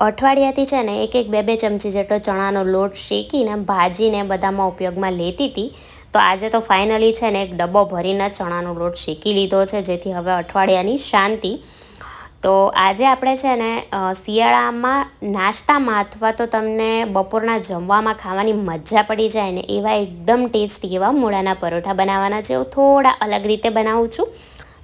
અઠવાડિયાથી છે ને એક બે બે ચમચી જેટલો ચણાનો લોટ શેકીને ભાજીને બધામાં ઉપયોગમાં લેતી હતી. તો આજે તો ફાઇનલી છે ને એક ડબ્બો ભરીને ચણાનો લોટ શેકી લીધો છે, જેથી હવે અઠવાડિયાની શાંતિ. તો આજે આપણે છે ને શિયાળામાં નાસ્તામાં અથવા તો તમને બપોરના જમવામાં ખાવાની મજા પડી જાય ને એવા એકદમ ટેસ્ટી એવા મૂળાના પરોઠા બનાવવાના છે. હું થોડા અલગ રીતે બનાવું છું.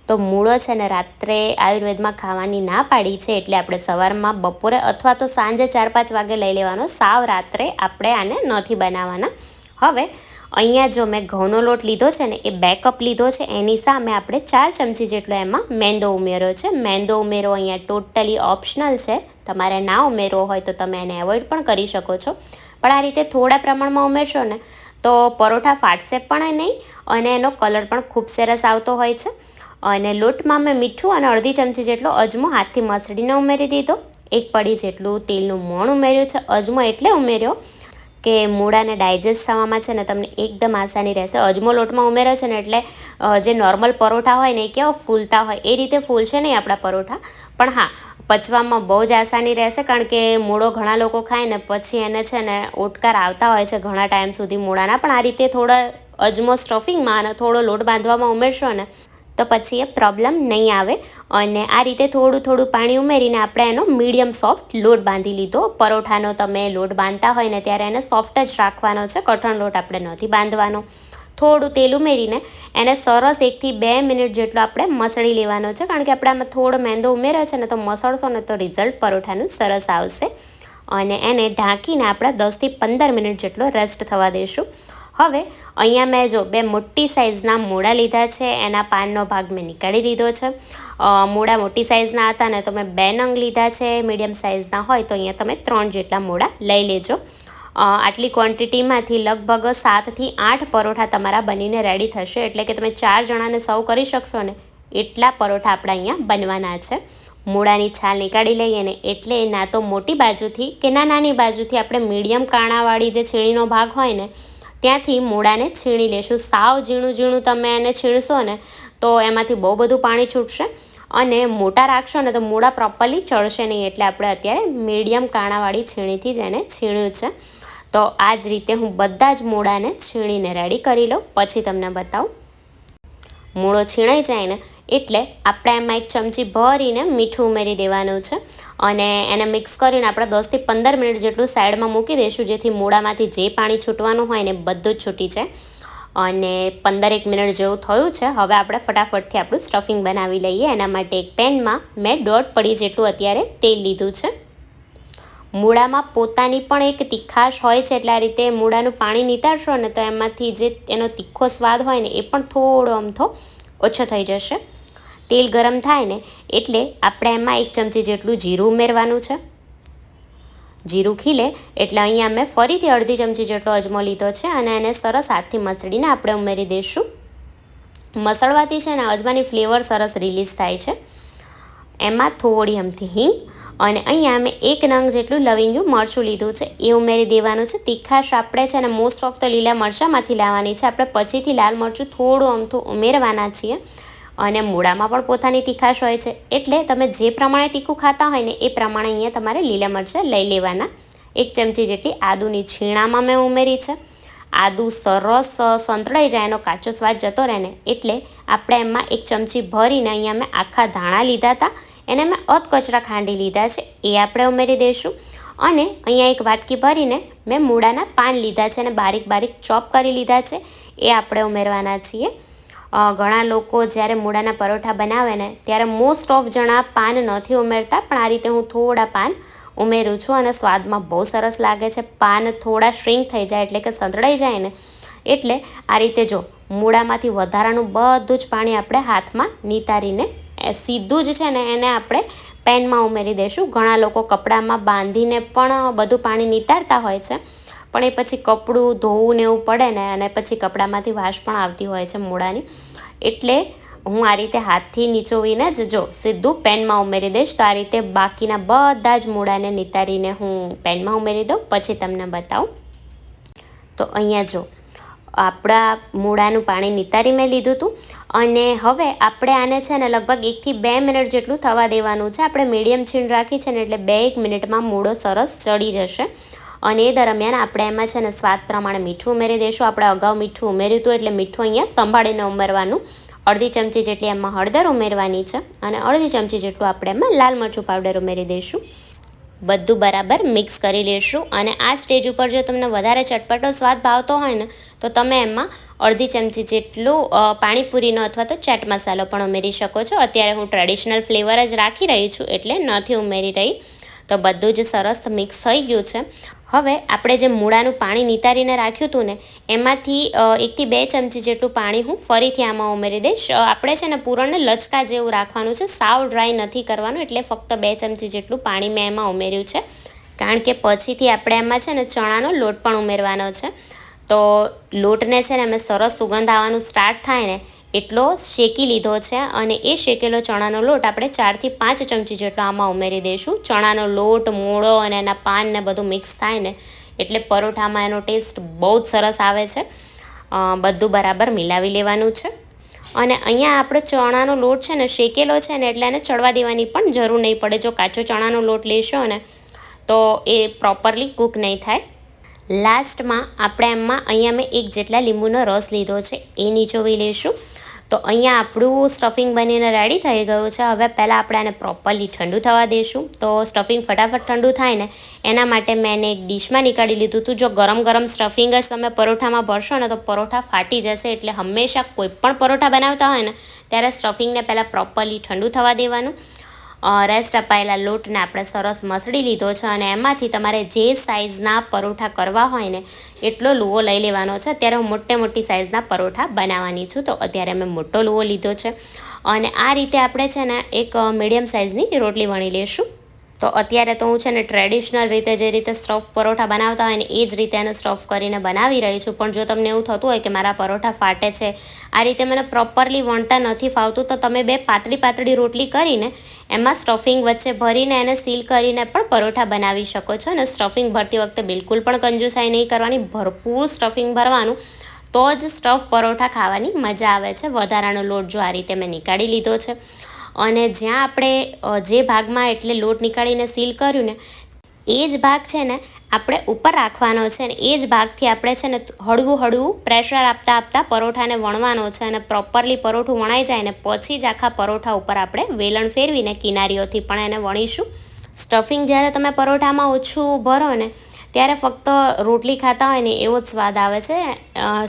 તો મૂળો છે ને રાત્રે આયુર્વેદમાં ખાવાની ના પાડી છે, એટલે આપણે સવારમાં, બપોરે અથવા તો સાંજે 4-5 વાગે લઈ લેવાનો. સાવ રાત્રે આપણે આને નથી બનાવવાના. હવે અહીંયા જો મેં ઘઉંનો લોટ લીધો છે ને એ 2 કપ લીધો છે, એની સામે આપણે 4 ચમચી જેટલો એમાં મેંદો ઉમેર્યો છે. મેંદો ઉમેરો અહીંયા ટોટલી ઓપ્શનલ છે, તમારે ના ઉમેરવો હોય તો તમે એને એવોઇડ પણ કરી શકો છો. પણ આ રીતે થોડા પ્રમાણમાં ઉમેરશો ને તો પરોઠા ફાટશે પણ નહીં અને એનો કલર પણ ખૂબ સરસ આવતો હોય છે. અને લોટમાં મેં મીઠું અને અડધી ચમચી જેટલો અજમો હાથથી મસળીને ઉમેરી દીધો. 1 પડી જેટલું તેલનું મોણ ઉમેર્યું છે. અજમો એટલે ઉમેર્યો કે મૂળાને ડાયજેસ્ટ થવામાં છે ને તમને એકદમ આસાની રહેશે. અજમો લોટમાં ઉમેર્યો છે ને એટલે જે નોર્મલ પરોઠા હોય ને એ કેવા ફૂલતા હોય એ રીતે ફૂલશે નહીં આપણા પરોઠા. પણ હા, પચવામાં બહુ જ આસાની રહેશે, કારણ કે મૂળો ઘણા લોકો ખાય ને પછી એને છે ને ઓટકાર આવતા હોય છે ઘણા ટાઈમ સુધી મૂળાના. પણ આ રીતે થોડા અજમો સ્ટફિંગમાં અને થોડો લોટ બાંધવામાં ઉમેરશો ને તો પછી એ પ્રોબ્લેમ નહીં આવે. અને આ રીતે થોડું થોડું પાણી ઉમેરીને આપણે એનો મીડિયમ સોફ્ટ લોટ બાંધી લીધો. પરોઠાનો તમે લોટ બાંધતા હોય ને ત્યારે એને સોફ્ટ જ રાખવાનો છે, કઠણ લોટ આપણે નથી બાંધવાનો. થોડું તેલ ઉમેરીને એને સરસ 1 થી 2 મિનિટ જેટલો આપણે મસળી લેવાનો છે, કારણ કે આપણે આમાં થોડો મેંદો ઉમેર્યો છે ને તો મસળશો ને તો રિઝલ્ટ પરોઠાનું સરસ આવશે. અને એને ઢાંકીને આપણે 10 થી 15 મિનિટ જેટલો રેસ્ટ થવા દઈશું. હવે અહીંયા મેં જો 2 મોટી સાઇઝના મૂળા લીધા છે, એના પાનનો ભાગ મેં નીકાળી લીધો છે. મૂળા મોટી સાઇઝના હતા ને તો મેં 2 નંગ લીધા છે. મીડિયમ સાઇઝના હોય તો અહીંયા તમે 3 જેટલા મૂળા લઈ લેજો. આટલી ક્વોન્ટિટીમાંથી લગભગ 7 થી 8 પરોઠા તમારા બનીને રેડી થશે, એટલે કે તમે 4 જણાને સર્વ કરી શકશો ને એટલા પરોઠા આપણા અહીંયા બનવાના છે. મૂળાની છાલ નીકાળી લઈએ ને એટલે ના તો મોટી બાજુથી કે ના નાની બાજુથી આપણે મીડિયમ કાણાવાળી જે છીણીનો ભાગ હોય ને ત્યાંથી મૂળાને છીણી લેશું. સાવ ઝીણું ઝીણું તમે એને છીણશો ને તો એમાંથી બહુ બધું પાણી છૂટશે, અને મોટા રાખશો ને તો મૂળા પ્રોપરલી ચડશે નહીં. એટલે આપણે અત્યારે મીડિયમ કાણાવાળી છીણીથી જ એને છીણ્યું છે. તો આ જ રીતે હું બધા જ મૂળાને છીણીને રેડી કરી લઉં, પછી તમને બતાવું. મૂળો છીણાઈ જાય ને એટલે આપણે એમાં 1 ચમચી ભરીને મીઠું ઉમેરી દેવાનું છે, અને એને મિક્સ કરીને આપણે 10 થી 15 મિનિટ જેટલું સાઈડમાં મૂકી દઈશું, જેથી મૂળામાંથી જે પાણી છૂટવાનું હોય ને બધું જ છૂટી જાય. અને 15 મિનિટ જેવું થયું છે. હવે આપણે ફટાફટથી આપણું સ્ટફિંગ બનાવી લઈએ. એના માટે એક પેનમાં મેં 1.5 પડી જેટલું અત્યારે તેલ લીધું છે. મૂળામાં પોતાની પણ એક તીખાશ હોય છે, એટલે આ રીતે મૂળાનું પાણી નીતારશો ને તો એમાંથી જે એનો તીખો સ્વાદ હોય ને એ પણ થોડો અમથો ઓછો થઈ જશે. તેલ ગરમ થાય ને એટલે આપણે એમાં 1 ચમચી જેટલું જીરું ઉમેરવાનું છે. જીરું ખીલે એટલે અહીંયા મેં ફરીથી અડધી ચમચી જેટલો અજમો લીધો છે, અને એને સરસ હાથથી મસળીને આપણે ઉમેરી દઈશું. મસળવાથી છે ને અજમાની ફ્લેવર સરસ રિલીઝ થાય છે. એમાં થોડી અમથી હિંગ, અને અહીંયા મેં 1 નંગ જેટલું લવિંગનું મરચું લીધું છે એ ઉમેરી દેવાનું છે. તીખાશ આપણે છે ને મોસ્ટ ઓફ તો લીલા મરચાંમાંથી લાવવાની છે, આપણે પછીથી લાલ મરચું થોડું અમથું ઉમેરવાના છીએ. અને મૂળામાં પણ પોતાની તીખાશ હોય છે, એટલે તમે જે પ્રમાણે તીખું ખાતા હોય ને એ પ્રમાણે અહીંયા તમારે લીલા મરચાં લઈ લેવાના. 1 ચમચી જેટલી આદુની છીણામાં મેં ઉમેરી છે. આદુ સરસ સંતળાઈ જાય, એનો કાચો સ્વાદ જતો રહે ને એટલે આપણે એમાં 1 ચમચી ભરીને અહીંયા મેં આખા ધાણા લીધા હતા, એને મેં અધકચરા ખાંડી લીધા છે, એ આપણે ઉમેરી દઈશું. અને અહીંયા 1 વાટકી ભરીને મેં મૂળાના પાન લીધા છે અને બારીક બારીક ચોપ કરી લીધા છે, એ આપણે ઉમેરવાના છીએ. ઘણા લોકો જ્યારે મૂળાના પરોઠા બનાવે ને ત્યારે મોસ્ટ ઓફ જણા પાન નથી ઉમેરતા, પણ આ રીતે હું થોડા પાન ઉમેરું છું અને સ્વાદમાં બહુ સરસ લાગે છે. પાન થોડા શ્રિંક થઈ જાય એટલે કે સંતળાઈ જાય ને એટલે આ રીતે જો મૂળામાંથી વધારાનું બધું જ પાણી આપણે હાથમાં નીતારીને સીધું જ છે ને એને આપણે પેનમાં ઉમેરી દઈશું. ઘણા લોકો કપડામાં બાંધીને પણ બધું પાણી નીતારતા હોય છે, પણ એ પછી કપડું ધોવું ને એવું પડે ને, અને પછી કપડામાંથી વાસ પણ આવતી હોય છે મૂળાની. એટલે હું આ રીતે હાથથી નીચોવીને જ જો સીધું પેનમાં ઉમેરી દઈશ. તો આ રીતે બાકીના બધા જ મૂળાને નીતારીને હું પેનમાં ઉમેરી દઉં, પછી તમને બતાવું. તો અહીંયા જો આપણા મૂળાનું પાણી નિતારી મેં લીધું હતું અને હવે આપણે આને છે ને લગભગ 1 થી 2 મિનિટ જેટલું થવા દેવાનું છે. આપણે મીડિયમ છીણ રાખી છે ને એટલે 2-1 મિનિટમાં મૂળો સરસ ચડી જશે. અને એ દરમિયાન આપણે એમાં છે ને સ્વાદ પ્રમાણે મીઠું ઉમેરી દઈશું. આપણે અગાઉ મીઠું ઉમેર્યું હતું એટલે મીઠું અહીંયા સંભાળીને ઉમેરવાનું. અડધી ચમચી જેટલી એમાં હળદર ઉમેરવાની છે અને અડધી ચમચી જેટલું આપણે એમાં લાલ મરચું પાવડર ઉમેરી દઈશું. બધું બરાબર મિક્સ કરી લઈશું. અને આ સ્ટેજ ઉપર જો તમને વધારે ચટપટો સ્વાદ ભાવતો હોય ને તો તમે એમાં અડધી ચમચી જેટલું પાણીપુરીનો અથવા તો ચાટ મસાલો પણ ઉમેરી શકો છો. અત્યારે હું ટ્રેડિશનલ ફ્લેવર જ રાખી રહી છું એટલે નથી ઉમેરી રહી. તો બધું જ સરસ મિક્સ થઈ ગયું છે. હવે આપણે જે મૂળાનું પાણી નિતારીને રાખ્યું હતું ને એમાંથી 1 થી 2 ચમચી જેટલું પાણી હું ફરીથી આમાં ઉમેરી દઈશ. આપણે છે ને પૂરણને લચકા જેવું રાખવાનું છે, સાવ ડ્રાય નથી કરવાનું. એટલે ફક્ત 2 ચમચી જેટલું પાણી મેં એમાં ઉમેર્યું છે, કારણ કે પછીથી આપણે એમાં છે ને ચણાનો લોટ પણ ઉમેરવાનો છે. તો લોટને છે ને અમે સરસ સુગંધ આવવાનું સ્ટાર્ટ થાય ને એટલો શેકી લીધો છે અને એ શેકેલો ચણાનો લોટ આપણે 4 થી 5 ચમચી જેટલો આમાં ઉમેરી દઈશું. ચણાનો લોટ, મૂળો અને એના પાન ને બધું મિક્સ થાય ને એટલે પરોઠામાં એનો ટેસ્ટ બહુ જ સરસ આવે છે. બધું બરાબર મિલાવી લેવાનું છે. અને અહીંયા આપણે ચણાનો લોટ છે ને શેકેલો છે ને એટલે એને ચડવા દેવાની પણ જરૂર નહીં પડે. જો કાચો ચણાનો લોટ લેશો ને તો એ પ્રોપરલી કૂક નહીં થાય. લાસ્ટમાં આપણે એમાં અહીંયા મેં 1 જેટલા લીંબુનો રસ લીધો છે એ નીચોવી લઈશું. તો અહીંયા આપણું સ્ટફિંગ બનીને રેડી થઈ ગયું છે. હવે પહેલાં આપણે આને પ્રોપરલી ઠંડુ થવા દઈશું. તો સ્ટફિંગ ફટાફટ ઠંડુ થાય ને એના માટે મેં એને એક ડીશમાં નીકાળી લીધું હતું. જો ગરમ ગરમ સ્ટફિંગ જ તમે પરોઠામાં ભરશો ને તો પરોઠા ફાટી જશે. એટલે હંમેશા કોઈ પણ પરોઠા બનાવતા હોય ને ત્યારે સ્ટફિંગને પહેલાં પ્રોપરલી ઠંડુ થવા દેવાનું. રેસ્ટ અપાયેલા લોટને આપણે સરસ મસળી લીધો છે અને એમાંથી તમારે જે સાઇઝના પરોઠા કરવા હોય ને એટલો લુવો લઈ લેવાનો છે. અત્યારે હું મોટી સાઇઝના પરોઠા બનાવવાની છું તો અત્યારે મેં મોટો લુવો લીધો છે. અને આ રીતે આપણે છે ને એક મીડિયમ સાઇઝની રોટલી વણી લઈશું. તો અત્યારે તો હું છે ને ટ્રેડિશનલ રીતે જે રીતે સ્ટફ પરોઠા બનાવતા હોય ને એ જ રીતે એને સ્ટફ કરીને બનાવી રહી છું. પણ જો તમને એવું થતું હોય કે મારા પરોઠા ફાટે છે, આ રીતે મને પ્રોપરલી વણતા નથી ફાવતું, તો તમે 2 પાતળી રોટલી કરીને એમાં સ્ટફિંગ વચ્ચે ભરીને એને સીલ કરીને પણ પરોઠા બનાવી શકો છો. અને સ્ટફિંગ ભરતી વખતે બિલકુલ પણ કંજુસાઈ નહીં કરવાની, ભરપૂર સ્ટફિંગ ભરવાનું. તો જ સ્ટફ પરોઠા ખાવાની મજા આવે છે. વધારાનો લોટ જો આ રીતે મેં નીકાળી લીધો છે અને જ્યાં આપણે જે ભાગમાં એટલે લોટ નીકાળીને સીલ કર્યું ને એ જ ભાગ છે ને આપણે ઉપર રાખવાનો છે ને એ જ ભાગથી આપણે છે ને હળવું પ્રેશર આપતા પરોઠાને વણવાનો છે. અને પ્રોપરલી પરોઠું વણાઈ જાય ને પછી જ આખા પરોઠા ઉપર આપણે વેલણ ફેરવીને કિનારીઓથી પણ એને વણીશું. સ્ટફિંગ જ્યારે તમે પરોઠામાં ઓછું ભરો ને ત્યારે ફક્ત રોટલી ખાતા હોય ને એવો જ સ્વાદ આવે છે.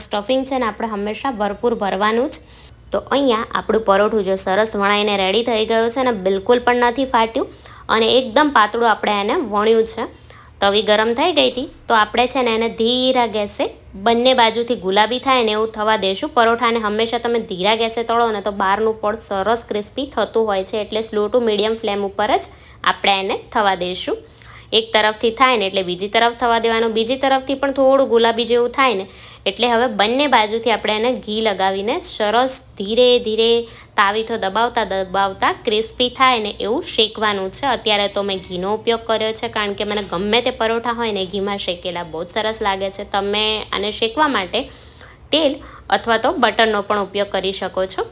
સ્ટફિંગ છે ને આપણે હંમેશા ભરપૂર ભરવાનું જ. તો અહીંયા આપણું પરોઠું જો સરસ વણાઈને રેડી થઈ ગયું છે ને બિલકુલ પણ નથી ફાટ્યું અને એકદમ પાતળું આપણે એને વણ્યું છે. તવી ગરમ થઈ ગઈ હતી તો આપણે છે ને એને ધીરા ગેસે બંને બાજુથી ગુલાબી થાય ને એવું થવા દઈશું. પરોઠાને હંમેશા તમે ધીરા ગેસે તળો ને તો બહારનું પડ સરસ ક્રિસ્પી થતું હોય છે. એટલે સ્લો ટુ મીડિયમ ફ્લેમ ઉપર જ આપણે એને થવા દઈશું. એક તરફથી થાય ને એટલે બીજી તરફ થવા દેવાનું, બીજી તરફથી પણ થોડું ગુલાબી જેવું થાય ને એટલે હવે બંને બાજુથી આપણે એને ઘી લગાવીને સરસ ધીરે તાવીથો દબાવતા ક્રિસ્પી થાય ને એવું શેકવાનું છે. અત્યારે તો મેં ઘીનો ઉપયોગ કર્યો છે કારણ કે મને ગમે તે પરોઠા હોય ને ઘીમાં શેકેલા બહુ જ સરસ લાગે છે. તમે આને શેકવા માટે તેલ અથવા તો બટરનો પણ ઉપયોગ કરી શકો છો.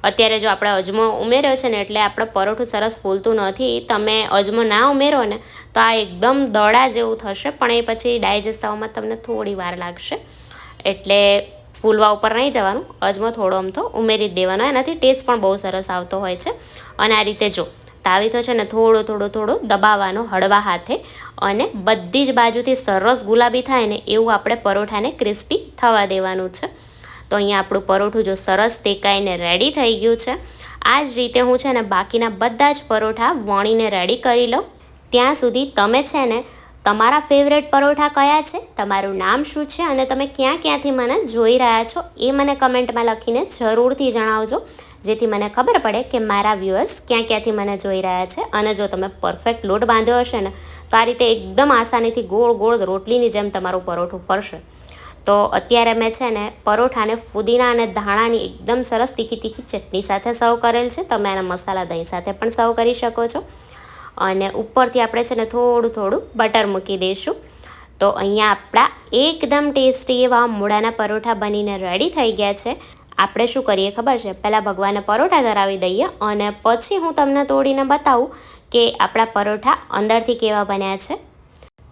અત્યારે જો આપણે અજમો ઉમેર્યો છે ને એટલે આપણે પરોઠું સરસ ફૂલતું નથી. તમે અજમો ના ઉમેરો ને તો આ એકદમ દડા જેવું થશે, પણ એ પછી ડાયજેસ્ટ થવામાં તમને થોડી વાર લાગશે. એટલે ફૂલવા ઉપર નહીં જવાનું, અજમો થોડો અમથો ઉમેરી જ દેવાનો, એનાથી ટેસ્ટ પણ બહુ સરસ આવતો હોય છે. અને આ રીતે જો તાવીથો છે ને થોડો દબાવવાનો હળવા હાથે અને બધી જ બાજુથી સરસ ગુલાબી થાય ને એવું આપણે પરોઠાને ક્રિસ્પી થવા દેવાનું છે. તો અહીંયા આપણું પરોઠું જો સરસ શેકાઈને રેડી થઈ ગયું છે. આ જ રીતે હું છે ને બાકીના બધા જ પરોઠા વણીને રેડી કરી લઉં. ત્યાં સુધી તમે છે ને તમારા ફેવરેટ પરોઠા કયા છે, તમારું નામ શું છે અને તમે ક્યાંથી મને જોઈ રહ્યા છો એ મને કમેન્ટમાં લખીને જરૂરથી જણાવજો, જેથી મને ખબર પડે કે મારા વ્યુઅર્સ ક્યાંથી મને જોઈ રહ્યા છે. અને જો તમે પરફેક્ટ લોટ બાંધ્યો હશે ને તો આ રીતે એકદમ આસાનીથી ગોળ રોટલીની જેમ તમારું પરોઠું ફરશે. તો અત્યારે મેં છે ને પરોઠાને ફુદીના અને ધાણાની એકદમ સરસ તીખી ચટણી સાથે સર્વ કરેલ છે. તમે આના મસાલા દહીં સાથે પણ સર્વ કરી શકો છો. અને ઉપરથી આપણે છે ને થોડું બટર મૂકી દઈશું. તો અહીંયા આપણા એકદમ ટેસ્ટી એવા મૂળાના પરોઠા બનીને રેડી થઈ ગયા છે. આપણે શું કરીએ ખબર છે, પહેલાં ભગવાનને પરોઠા ધરાવી દઈએ અને પછી હું તમને તોડીને બતાવું કે આપણા પરોઠા અંદરથી કેવા બન્યા છે.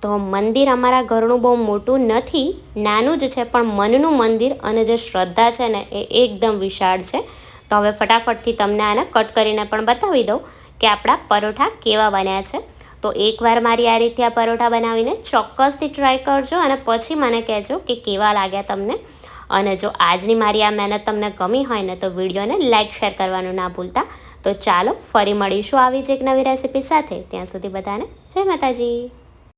તો મંદિર અમારા ઘરનું બહુ મોટું નથી, નાનું જ છે, પણ મનનું મંદિર અને જે શ્રદ્ધા છે ને એ એકદમ વિશાળ છે. તો હવે ફટાફટથી તમને આને કટ કરીને પણ બતાવી દઉં કે આપણા પરોઠા કેવા બન્યા છે. તો એકવાર મારી આ રીતે આ પરોઠા બનાવીને ચોક્કસથી ટ્રાય કરજો અને પછી મને કહેજો કે કેવા લાગ્યા તમને. અને જો આજની મારી આ મહેનત તમને ગમી હોય ને તો વિડીયોને લાઇક શેર કરવાનું ના ભૂલતા. તો ચાલો ફરી મળીશું આવી જ એક નવી રેસીપી સાથે. ત્યાં સુધી બધાને જય માતાજી.